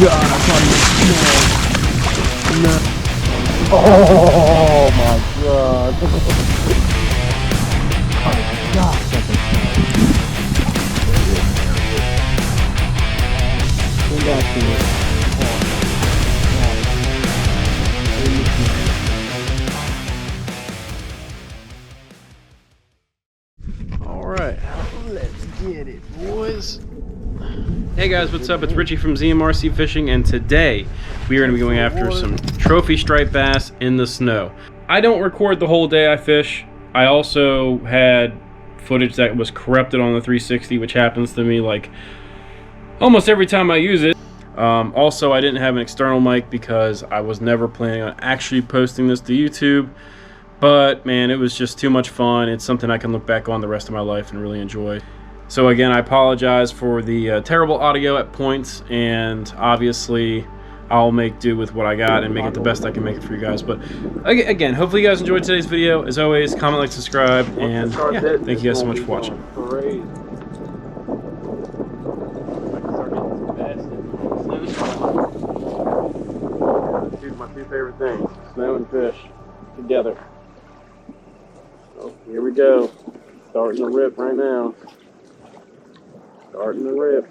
god, I thought he was small. No. Oh my god. Oh gosh, that's a Come back to it. Alright, let's get it, boys. Hey guys, what's up? It's Richie from ZMRC Fishing, and today we are going to be going after some trophy striped bass in the snow. I don't record the whole day I fish. I also had footage that was corrupted on the 360, which happens to me like almost every time I use it. Also, I didn't have an external mic because I was never planning on actually posting this to YouTube. But man, it was just too much fun. It's something I can look back on the rest of my life and really enjoy. So again, I apologize for the terrible audio at points, and obviously I'll make do with what I got and make it the best I can make it for you guys. But again, hopefully you guys enjoyed today's video. As always, comment, like, subscribe, and yeah, thank you guys so much for watching. Dude, my two favorite things, snow and fish together. So here we go. Starting to rip right now. Starting to rip.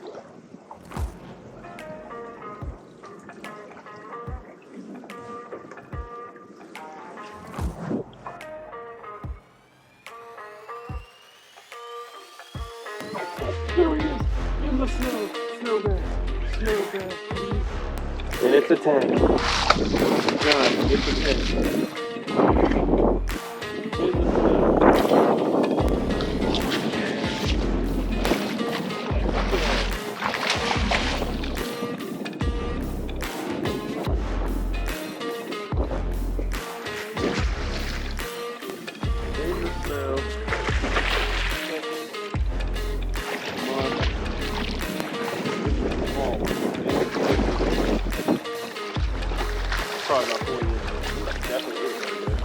There he is, in the snow, snowbag, and it's a 10. God, it's a 10. Probably about 40 years ago. Definitely is very good.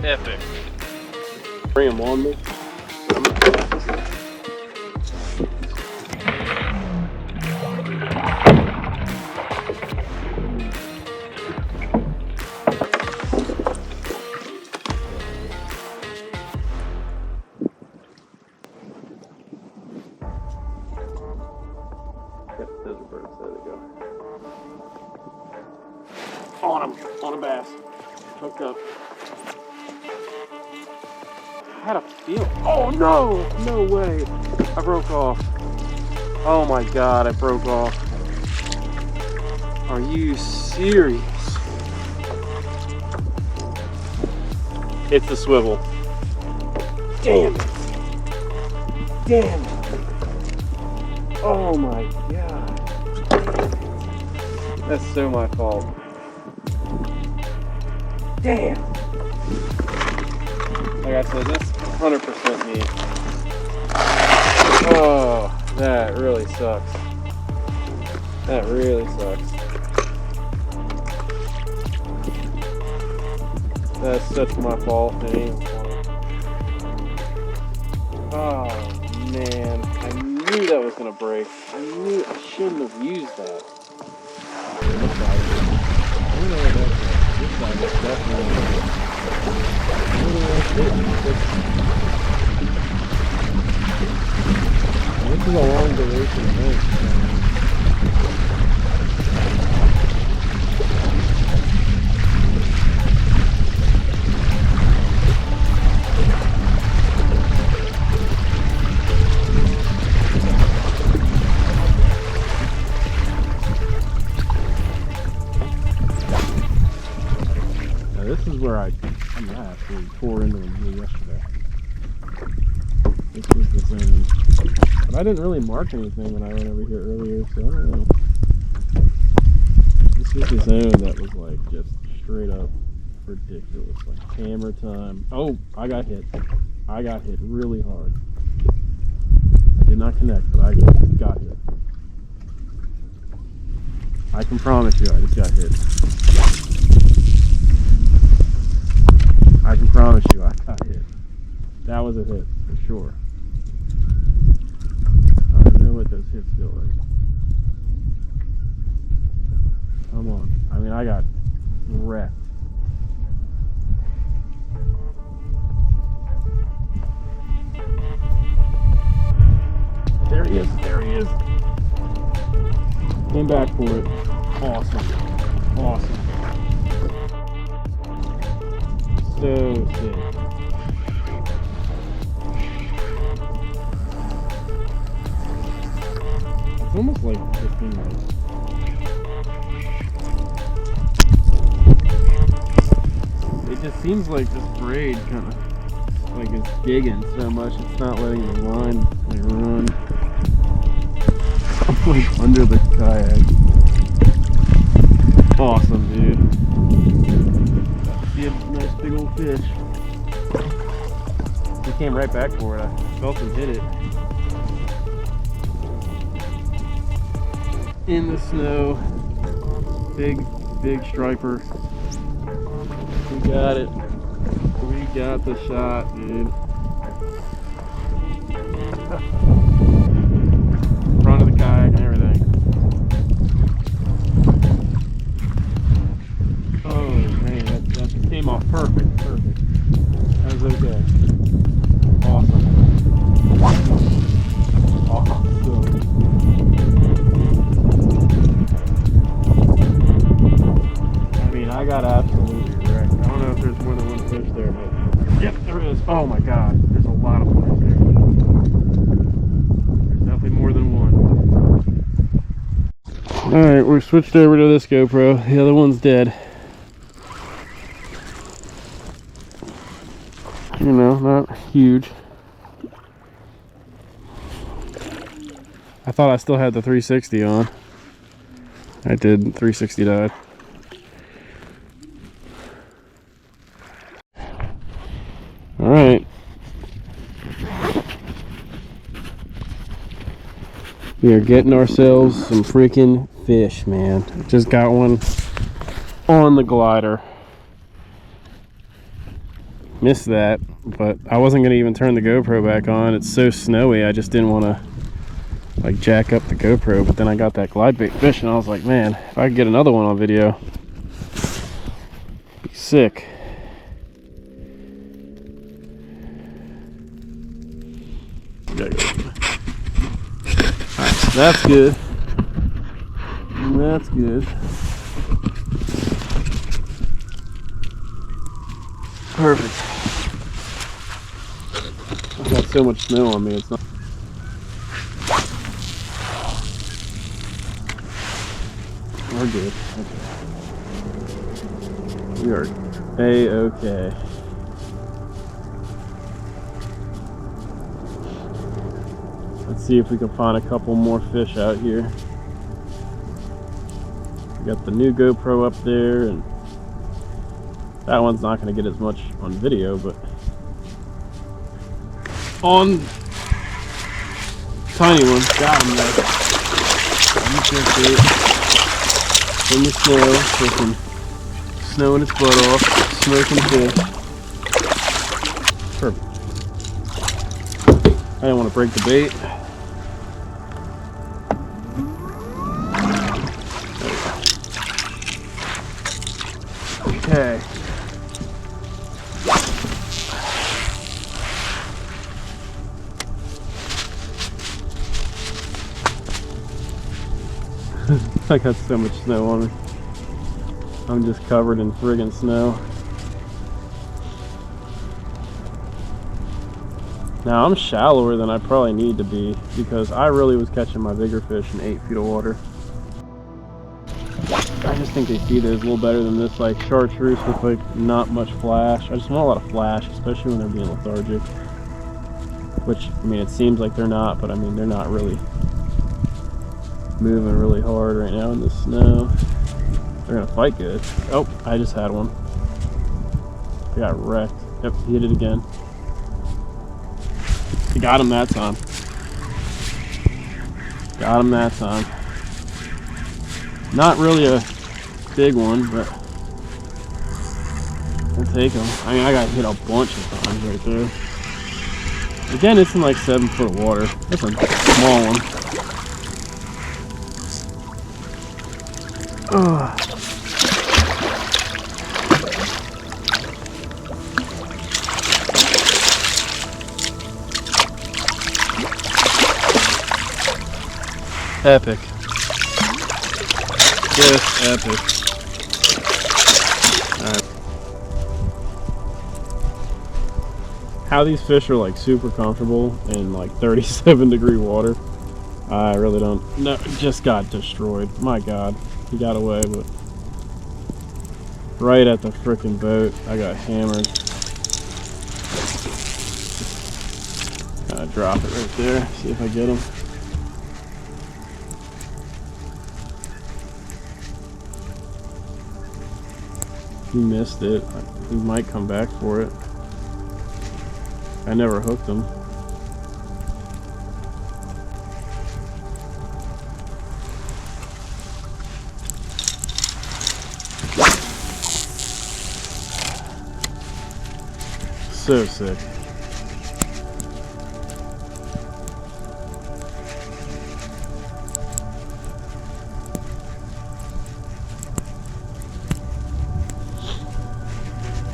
Epic. Bring him on me. Those are birds. There they go. On him. On a bass. Hooked up. I had a feel. Oh no! No way! I broke off. Oh my god, I broke off. Are you serious? It's the swivel. Damn it! Damn it! Oh my god. That's so my fault. Damn! Like I said, that's 100% me. Oh, that really sucks. That really sucks. That's such my fault. It ain't even funny. Oh man, I knew that was gonna break. I knew I shouldn't have used that. This is a long duration thing. This is where I actually tore into the gear yesterday. This was the zone. But I didn't really mark anything when I went over here earlier, so I don't know. This was the zone that was like just straight up ridiculous. Like hammer time. Oh, I got hit. I got hit really hard. I did not connect, but I got hit. I can promise you I just got hit. I can promise you I got hit. That was a hit, for sure. I don't know what those hits feel like. Come on. I mean, I got wrecked. There he is. There he is. Came back for it. Awesome. Awesome. So sick. It's almost like this thing like it just seems like this braid kind of like it's digging so much it's not letting the line like run. I'm like under the kayak. Awesome, dude. See a nice big old fish. He came right back for it. I felt him hit it. In the snow. Big striper. We got it. We got the shot, dude. Front of the kayak and everything. Oh man, that came off perfect. That was okay. Awesome. I mean, I got absolutely wrecked. I don't know if there's more than one fish there, but yep, there is. Oh my god, there's a lot of them there. There's definitely more than one. Alright, we're switched over to this GoPro. The other one's dead. You know, not huge. I thought I still had the 360 on. I did. 360 died. Alright. We are getting ourselves some freaking fish, man. Just got one on the glider. Missed that, but I wasn't going to even turn the GoPro back on. It's so snowy, I just didn't want to like jack up the GoPro, but then I got that glide bait fish and I was like, man, if I could get another one on video, it'd be sick. Alright, so that's good. That's good. Perfect. I've got so much snow on me, it's not. We're good. Okay. We are A-okay. Let's see if we can find a couple more fish out here. We got the new GoPro up there, and that one's not going to get as much on video, but on tiny ones, got him there. In the snow, freaking snowing its butt off, smoking fish. Perfect. I didn't want to break the bait. Okay. I got so much snow on me. I'm just covered in friggin' snow. Now I'm shallower than I probably need to be because I really was catching my bigger fish in 8 feet of water. I just think they feed those a little better than this like chartreuse with like not much flash. I just want a lot of flash, especially when they're being lethargic. Which, I mean, it seems like they're not, but I mean, they're not really moving really hard right now in the snow. They're gonna fight good. Oh, I just had one. I got wrecked. Yep, he hit it again. I got him that time. Got him that time. Not really a big one, but I'll take him. I mean, I got hit a bunch of times right there. Again, it's in like 7 foot of water. That's a small one. Ugh. Epic. Just epic. Alright. How these fish are like super comfortable in like 37-degree water, I really don't know. Just got destroyed. My god. He got away, but right at the frickin' boat, I got hammered. Gotta drop it right there. See if I get him. He missed it. He might come back for it. I never hooked him. So sick.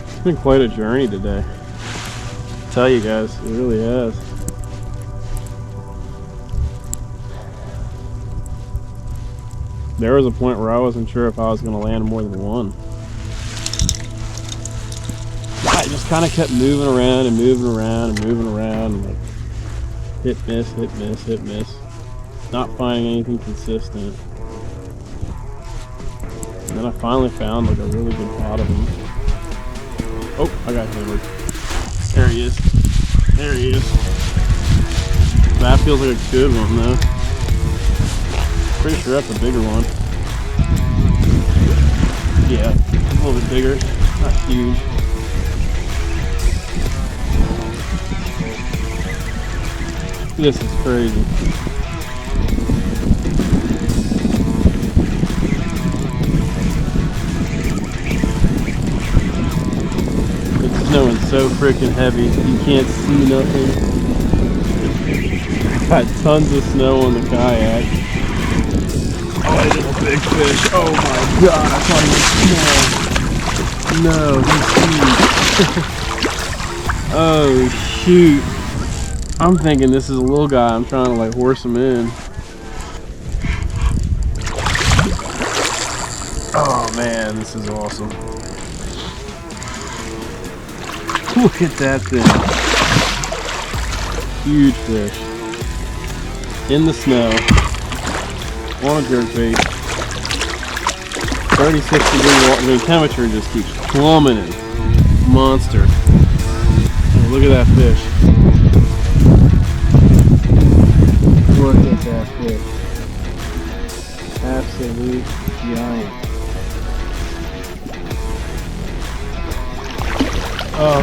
It's been quite a journey today. I tell you guys, it really has. There was a point where I wasn't sure if I was going to land more than one. I just kind of kept moving around and moving around and moving around and like hit, miss, hit, miss, hit, miss. Not finding anything consistent. And then I finally found like a really good pot of them. Oh, I got hammered. There he is. There he is. That feels like a good one though. Pretty sure that's a bigger one. Yeah, a little bit bigger. Not huge. This is crazy. It's snowing so freaking heavy, you can't see nothing. Got tons of snow on the kayak. Oh, that little big fish. Oh my god, I thought he was small. No, he's huge. Oh shoot. I'm thinking this is a little guy. I'm trying to like horse him in. Oh man, this is awesome. Look at that thing. Huge fish. In the snow. On a jerkbait. 36-degree water. The temperature just keeps plummeting. Monster. Oh, look at that fish. Look at that fish. Absolute giant. Oh.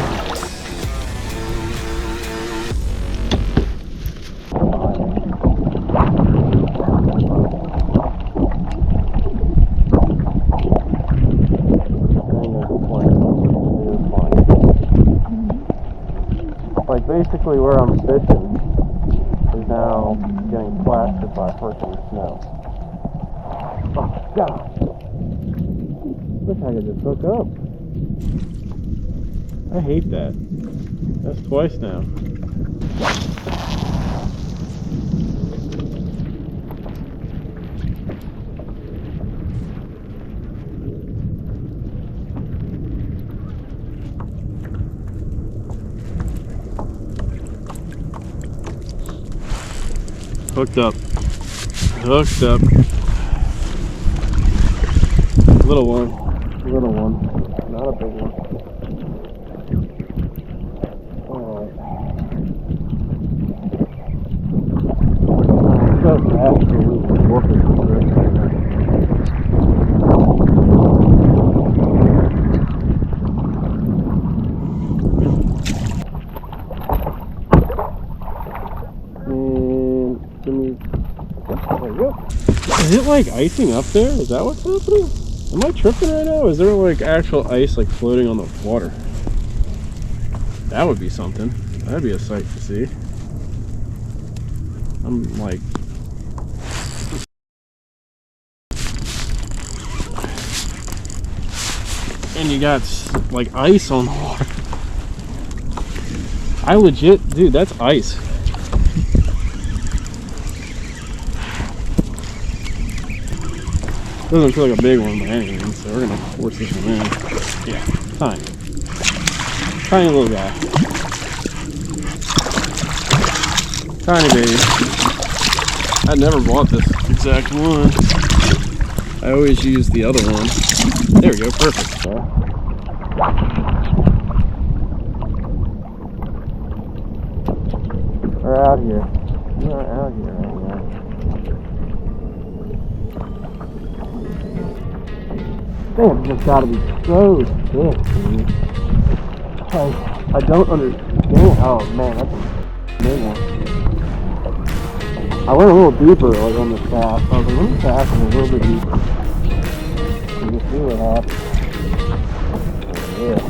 Like basically where I'm fishing is now getting plastered by freaking snow. Oh god! Wish I could just hook up. I hate that. That's twice now. Hooked up. Hooked up. Little one. Little one. Not a big one. Alright. Just absolutely working for this right now. There you go. Is it like icing up there? Is that what's happening? Am I tripping right now? Is there like actual ice like floating on the water? That would be something. That'd be a sight to see. I'm like... And you got like ice on the water. I legit, dude, that's ice. Doesn't feel like a big one by any means, so we're gonna force this one in. Yeah, tiny. Tiny little guy. Tiny baby. I never bought this exact one. I always use the other one. There we go, perfect. We're out here. We are out here right now. Damn, it's gotta be so thick, dude. I don't understand. Oh man, that's a big one. I went a little deeper like on this cast. I was like, let me cast it a little bit deeper. And just see what happens. Yeah.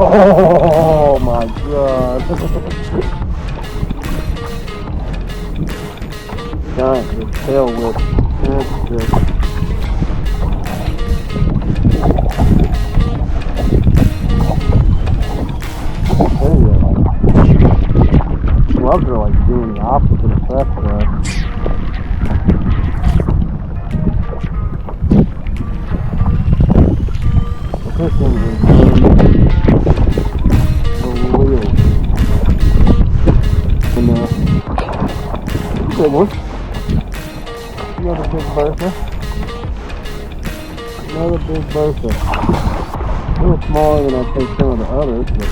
Oh my god. Giant, his tail whip. That's good. Gloves are like doing the opposite effect there. This thing is unbelievable. And big one. Another big bertha. Another big bertha. A little smaller than I think some of the others, but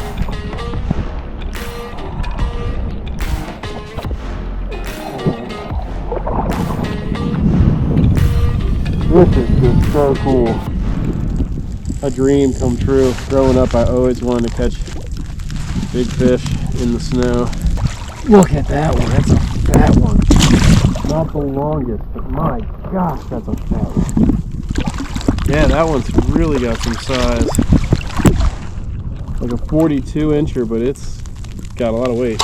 this is just so cool. A dream come true. Growing up, I always wanted to catch big fish in the snow. Look at that one. That's a fat one. Not the longest, but my gosh, that's a fat one. Yeah, that one's really got some size. Like a 42-incher, but it's got a lot of weight.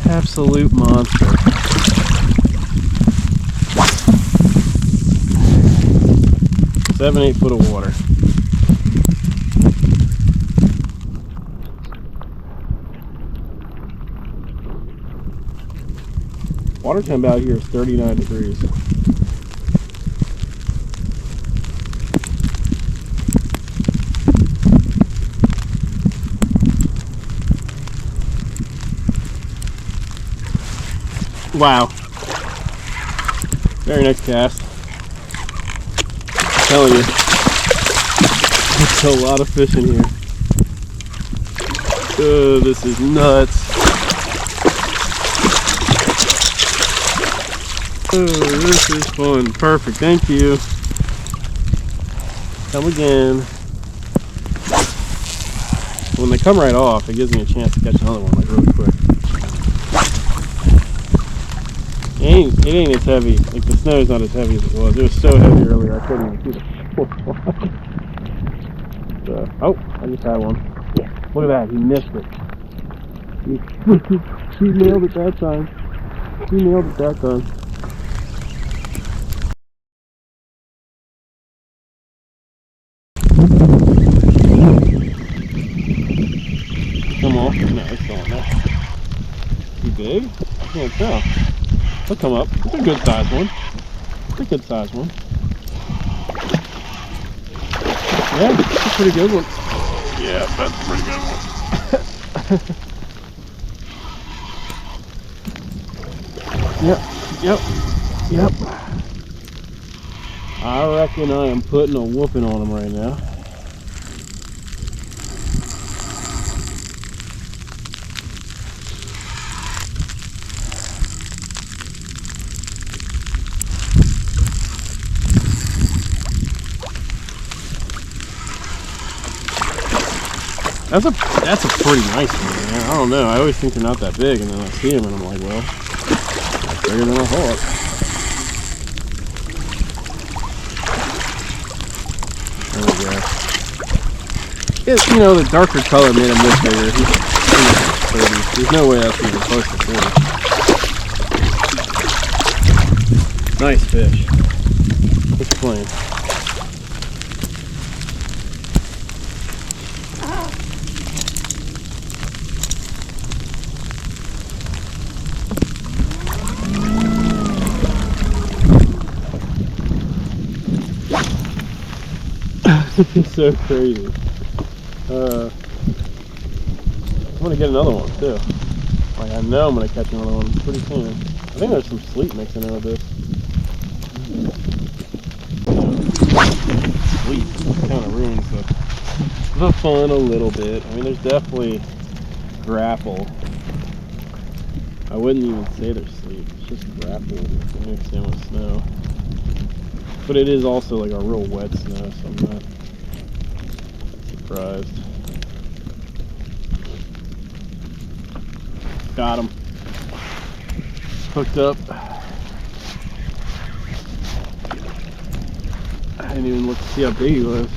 Absolute monster. 7-8 foot of water. Water temp out here is 39 degrees. Wow. Very nice cast. I'm telling you, it's a lot of fish in here. Oh, this is nuts. Oh, this is fun. Perfect. Thank you. Come again. When they come right off, it gives me a chance to catch another one like really quick. It ain't as heavy. Like the snow's not as heavy as it was. It was so heavy earlier I couldn't even see the fourth one. So, oh, I just had one. Yeah. Look at that. He missed it. He nailed it that time. He nailed it that time. Come on. No, it's going now. Too big? I can't tell. They'll come up. It's a good sized one. It's a good sized one. Yeah, it's a pretty good one. Yeah, that's a pretty good one. Yep. I reckon I am putting a whooping on him right now. That's a pretty nice one, man. I don't know. I always think they're not that big, and then I see them and I'm like, well, that's bigger than I thought. There we go. It's, you know, the darker color made him look bigger. He's 30. There's no way that's even close to 40. Nice fish. What's playing? It's so crazy. I'm gonna get another one too. Like, I know I'm gonna catch another one pretty soon. I think there's some sleep mixing in with this. Sleep kind of ruins the fun a little bit. I mean, there's definitely grapple. I wouldn't even say there's sleep. It's just grapple mixed in with snow. But it is also like a real wet snow, so I'm not surprised. Got him. Hooked up. I didn't even look to see how big he was.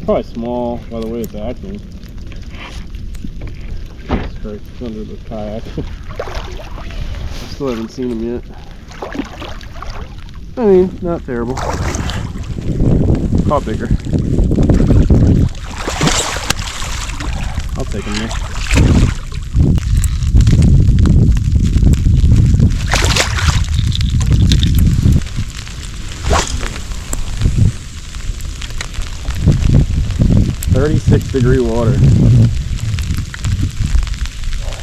Probably small by the way it's acting. It's under the kayak. I still haven't seen him yet. I mean, not terrible. Caught bigger. I'll take him there. .36-degree water.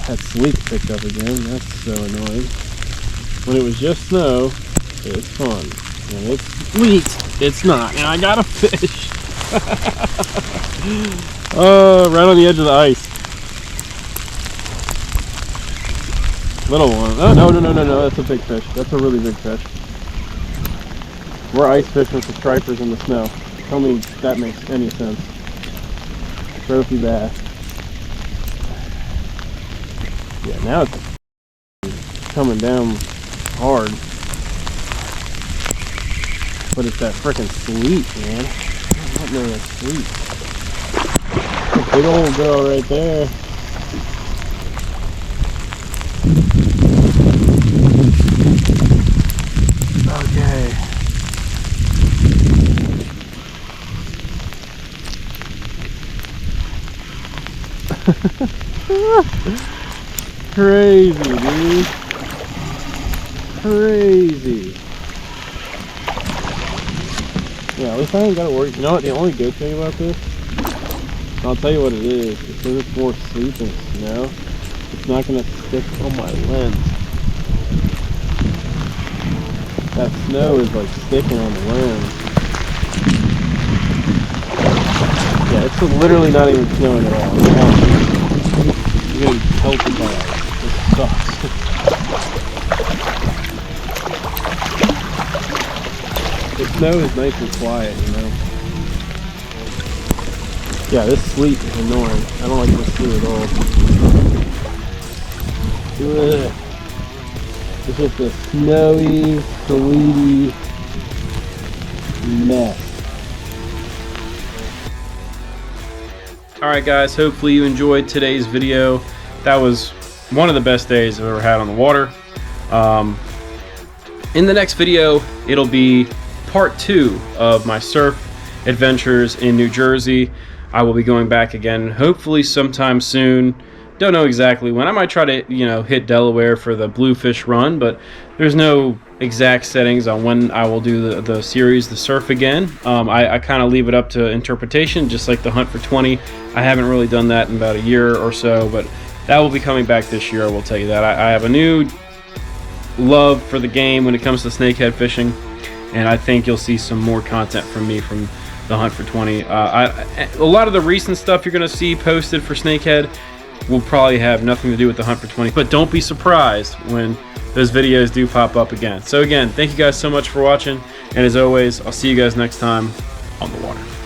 That sleep picked up again. That's so annoying. When it was just snow, it's fun. When it's sleet, it's not. And I got a fish. Oh, right on the edge of the ice. Little one. Oh, no. That's a big fish. That's a really big fish. We're ice fishing for stripers in the snow. Tell me if that makes any sense. Trophy bass. Yeah, now it's coming down hard. But it's that frickin' sleet, man. I don't know that sleet. A big old girl right there. Okay. Crazy, dude. Crazy. Yeah, at least I ain't gotta worry. You know what? The only good thing about this, I'll tell you what it is. Because it's more sleep and snow, it's not gonna stick on my lens. That snow is like sticking on the lens. Yeah, it's literally not even snowing at all. You're getting pelted by it. It sucks. The snow is nice and quiet, you know. Yeah, this sleet is annoying. I don't like this sleet at all. Ugh. It's just a snowy, sleety mess. Alright guys, hopefully you enjoyed today's video. That was one of the best days I've ever had on the water. In the next video, it'll be part 2 of my surf adventures in New Jersey. I will be going back again, hopefully sometime soon. Don't know exactly when. I might try to, hit Delaware for the Bluefish run, but there's no exact settings on when I will do the series, the surf again. I kind of leave it up to interpretation, just like the Hunt for 20. I haven't really done that in about a year or so, but that will be coming back this year, I will tell you that. I have a new love for the game when it comes to snakehead fishing, and I think you'll see some more content from me from the Hunt for 20. A lot of the recent stuff you're going to see posted for snakehead will probably have nothing to do with the Hunt for 20, but don't be surprised when those videos do pop up again. So again, thank you guys so much for watching, and as always, I'll see you guys next time. on the water.